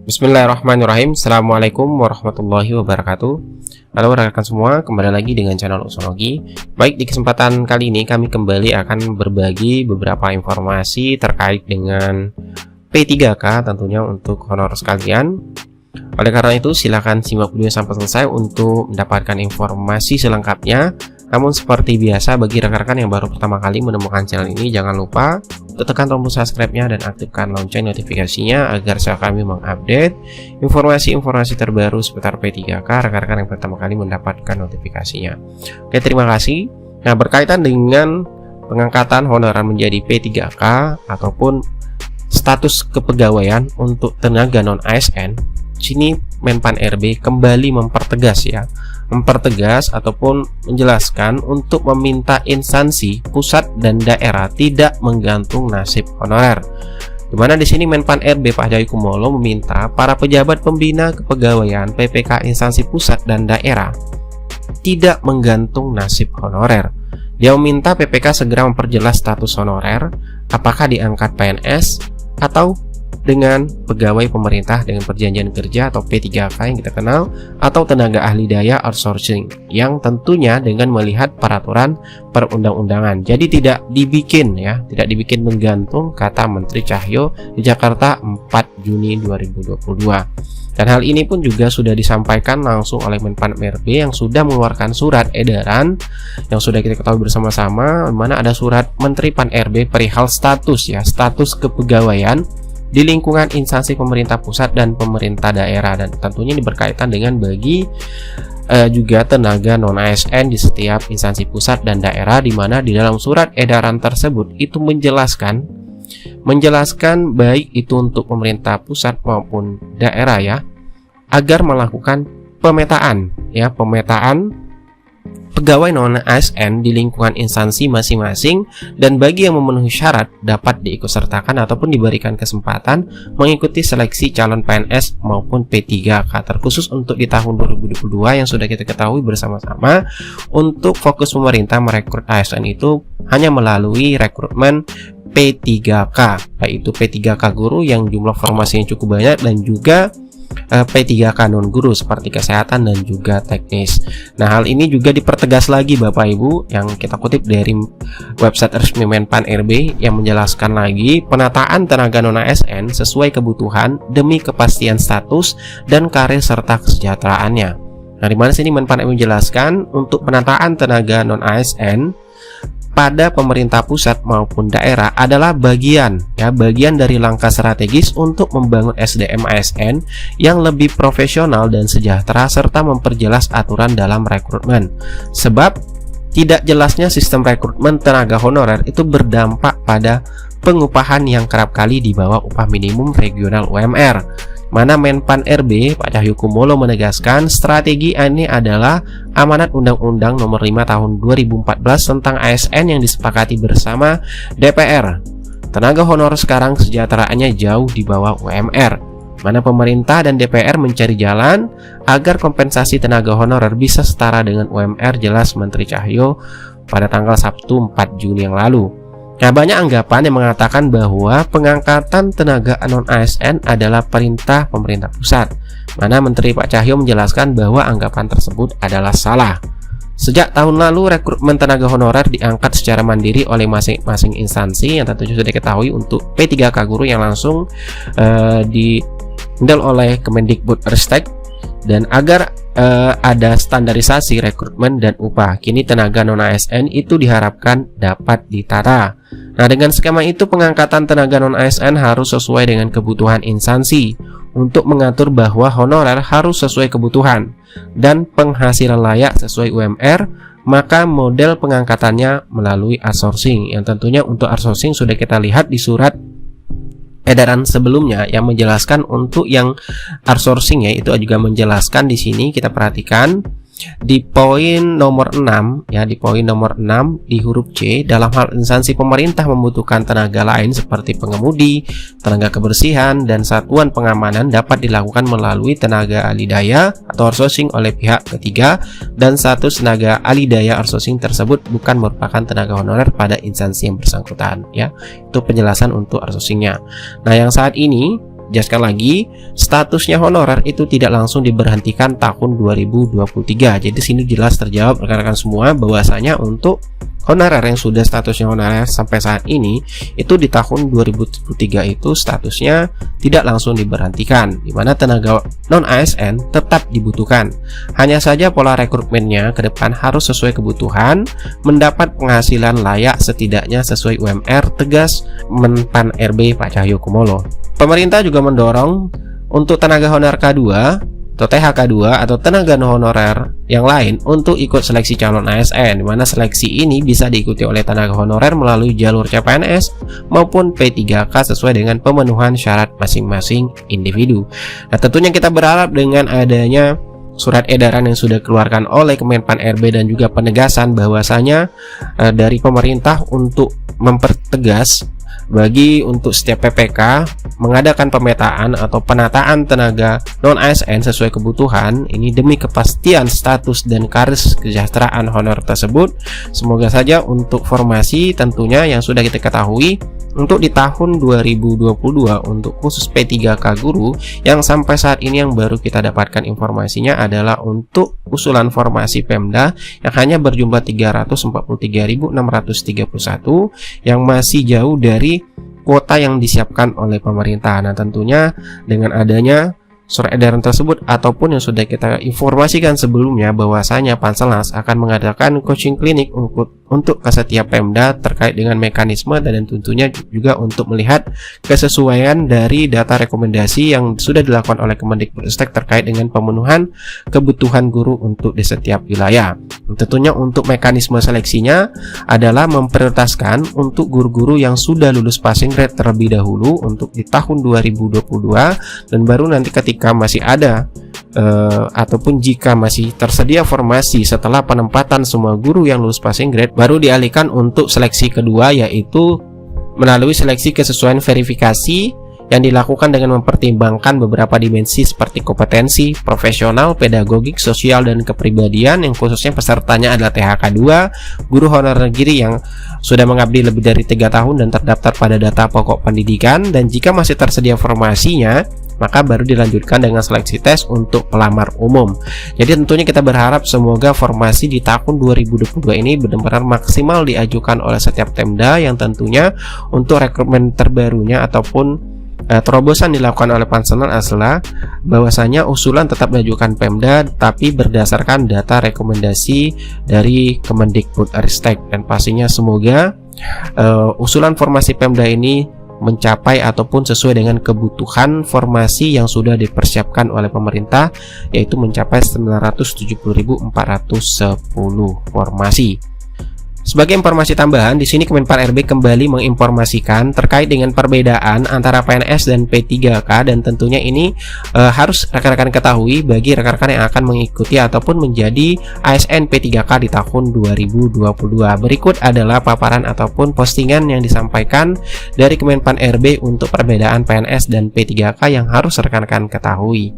Bismillahirrahmanirrahim. Assalamualaikum warahmatullahi wabarakatuh. Halo rekan semua, kembali lagi dengan channel Usonogi. Baik, di kesempatan kali ini kami kembali akan berbagi beberapa informasi terkait dengan P3K tentunya untuk honor sekalian. Oleh karena itu silakan simak video sampai selesai untuk mendapatkan informasi selengkapnya. Namun seperti biasa, bagi rekan-rekan yang baru pertama kali menemukan channel ini, jangan lupa untuk tekan tombol subscribe-nya dan aktifkan lonceng notifikasinya agar kami mengupdate informasi-informasi terbaru seputar P3K rekan-rekan yang pertama kali mendapatkan notifikasinya. Oke, terima kasih. Nah, berkaitan dengan pengangkatan honorer menjadi P3K ataupun status kepegawaian untuk tenaga non-ASN, sini Menpan RB kembali mempertegas ataupun menjelaskan untuk meminta instansi pusat dan daerah tidak menggantung nasib honorer. Dimana di sini Menpan RB Pak Cahyokumolo meminta para pejabat pembina kepegawaian PPK instansi pusat dan daerah tidak menggantung nasib honorer. Dia meminta PPK segera memperjelas status honorer, apakah diangkat PNS atau dengan pegawai pemerintah dengan perjanjian kerja atau P3K yang kita kenal, atau tenaga ahli daya outsourcing yang tentunya dengan melihat peraturan perundang-undangan. Jadi tidak dibikin menggantung, kata Menteri Cahyo di Jakarta 4 Juni 2022. Dan hal ini pun juga sudah disampaikan langsung oleh Menpan RB yang sudah mengeluarkan surat edaran yang sudah kita ketahui bersama-sama, di mana ada surat Menteri Pan RB perihal status kepegawaian di lingkungan instansi pemerintah pusat dan pemerintah daerah, dan tentunya ini berkaitan dengan bagi juga tenaga non-ASN di setiap instansi pusat dan daerah, di mana di dalam surat edaran tersebut itu menjelaskan baik itu untuk pemerintah pusat maupun daerah agar melakukan pemetaan pegawai non-ASN di lingkungan instansi masing-masing, dan bagi yang memenuhi syarat dapat diikutsertakan ataupun diberikan kesempatan mengikuti seleksi calon PNS maupun P3K, terkhusus untuk di tahun 2022 yang sudah kita ketahui bersama-sama. Untuk fokus pemerintah merekrut ASN itu hanya melalui rekrutmen P3K, yaitu P3K guru yang jumlah formasinya cukup banyak, dan juga P3K non guru seperti kesehatan dan juga teknis. Nah, hal ini juga dipertegas lagi Bapak Ibu, yang kita kutip dari website resmi Menpan RB yang menjelaskan lagi penataan tenaga non ASN sesuai kebutuhan demi kepastian status dan karir serta kesejahteraannya. Nah, di mana sini Menpan RB menjelaskan untuk penataan tenaga non ASN pada pemerintah pusat maupun daerah adalah bagian dari langkah strategis untuk membangun SDM ASN yang lebih profesional dan sejahtera, serta memperjelas aturan dalam rekrutmen. Sebab tidak jelasnya sistem rekrutmen tenaga honorer itu berdampak pada pengupahan yang kerap kali di bawah upah minimum regional UMR. Mana Menpan RB Pak Cahyokumolo menegaskan strategi ini adalah amanat Undang-Undang Nomor 5 Tahun 2014 tentang ASN yang disepakati bersama DPR. Tenaga honor sekarang kesejahteraannya jauh di bawah UMR. Mana pemerintah dan DPR mencari jalan agar kompensasi tenaga honorer bisa setara dengan UMR, jelas Menteri Cahyo pada tanggal Sabtu 4 Juni yang lalu. Nah, banyak anggapan yang mengatakan bahwa pengangkatan tenaga non-ASN adalah perintah pemerintah pusat. Mana Menteri Pak Cahyo menjelaskan bahwa anggapan tersebut adalah salah. Sejak tahun lalu, rekrutmen tenaga honorer diangkat secara mandiri oleh masing-masing instansi yang tentunya sudah diketahui untuk P3K guru yang langsung dihandle oleh Kemendikbudristek, dan agar ada standarisasi rekrutmen dan upah. Kini tenaga non-ASN itu diharapkan dapat ditata. Nah, dengan skema itu pengangkatan tenaga non-ASN harus sesuai dengan kebutuhan instansi untuk mengatur bahwa honorer harus sesuai kebutuhan dan penghasilan layak sesuai UMR. Maka model pengangkatannya melalui outsourcing, yang tentunya untuk outsourcing sudah kita lihat di surat edaran sebelumnya yang menjelaskan untuk yang outsourcing itu juga menjelaskan di sini. Kita perhatikan di poin nomor 6 di huruf C, dalam hal instansi pemerintah membutuhkan tenaga lain seperti pengemudi, tenaga kebersihan, dan satuan pengamanan dapat dilakukan melalui tenaga ahli daya atau outsourcing oleh pihak ketiga, dan status tenaga ahli daya outsourcing tersebut bukan merupakan tenaga honorer pada instansi yang bersangkutan. Itu penjelasan untuk outsourcingnya. Nah, yang saat ini jelaskan lagi, statusnya honorer itu tidak langsung diberhentikan tahun 2023. Jadi sini jelas terjawab rekan-rekan semua bahwasanya untuk honorer yang sudah statusnya honorer sampai saat ini itu di tahun 2023 itu statusnya tidak langsung diberhentikan, di mana tenaga non ASN tetap dibutuhkan. Hanya saja pola rekrutmennya ke depan harus sesuai kebutuhan, mendapat penghasilan layak setidaknya sesuai UMR, tegas Menpan RB Pak Cahyokumolo. Pemerintah juga mendorong untuk tenaga honorer K2 atau THK2 atau tenaga non honorer yang lain untuk ikut seleksi calon ASN, di mana seleksi ini bisa diikuti oleh tenaga honorer melalui jalur CPNS maupun P3K sesuai dengan pemenuhan syarat masing-masing individu. Nah, tentunya kita berharap dengan adanya surat edaran yang sudah dikeluarkan oleh Kemenpan RB dan juga penegasan bahwasanya dari pemerintah untuk mempertegas bagi untuk setiap PPK mengadakan pemetaan atau penataan tenaga non ASN sesuai kebutuhan ini demi kepastian status dan karir kesejahteraan honorer tersebut. Semoga saja untuk formasi tentunya yang sudah kita ketahui untuk di tahun 2022 untuk khusus P3K guru yang sampai saat ini yang baru kita dapatkan informasinya adalah untuk usulan formasi Pemda yang hanya berjumlah 343.631 yang masih jauh dari kuota yang disiapkan oleh pemerintah. Nah, tentunya dengan adanya surat edaran tersebut ataupun yang sudah kita informasikan sebelumnya bahwasanya Panselnas akan mengadakan coaching klinik untuk ke setiap Pemda terkait dengan mekanisme dan tentunya juga untuk melihat kesesuaian dari data rekomendasi yang sudah dilakukan oleh Kemendikbudristek terkait dengan pemenuhan kebutuhan guru untuk di setiap wilayah. Tentunya untuk mekanisme seleksinya adalah memprioritaskan untuk guru-guru yang sudah lulus passing grade terlebih dahulu untuk di tahun 2022 dan baru nanti ketika masih ada ataupun jika masih tersedia formasi setelah penempatan semua guru yang lulus passing grade baru dialihkan untuk seleksi kedua, yaitu melalui seleksi kesesuaian verifikasi yang dilakukan dengan mempertimbangkan beberapa dimensi seperti kompetensi, profesional, pedagogik, sosial, dan kepribadian yang khususnya pesertanya adalah THK2, guru honorer negeri yang sudah mengabdi lebih dari 3 tahun dan terdaftar pada data pokok pendidikan, dan jika masih tersedia formasinya maka baru dilanjutkan dengan seleksi tes untuk pelamar umum. Jadi tentunya kita berharap semoga formasi di tahun 2022 ini benar-benar maksimal diajukan oleh setiap Pemda yang tentunya untuk rekrutmen terbarunya ataupun terobosan dilakukan oleh Panselnas adalah bahwasanya usulan tetap diajukan Pemda tapi berdasarkan data rekomendasi dari Kemendikbudristek, dan pastinya semoga usulan formasi Pemda ini mencapai ataupun sesuai dengan kebutuhan formasi yang sudah dipersiapkan oleh pemerintah, yaitu mencapai 970.410 formasi. Sebagai informasi tambahan, di sini Kemenpan RB kembali menginformasikan terkait dengan perbedaan antara PNS dan P3K, dan tentunya ini harus rekan-rekan ketahui bagi rekan-rekan yang akan mengikuti ataupun menjadi ASN P3K di tahun 2022. Berikut adalah paparan ataupun postingan yang disampaikan dari Kemenpan RB untuk perbedaan PNS dan P3K yang harus rekan-rekan ketahui.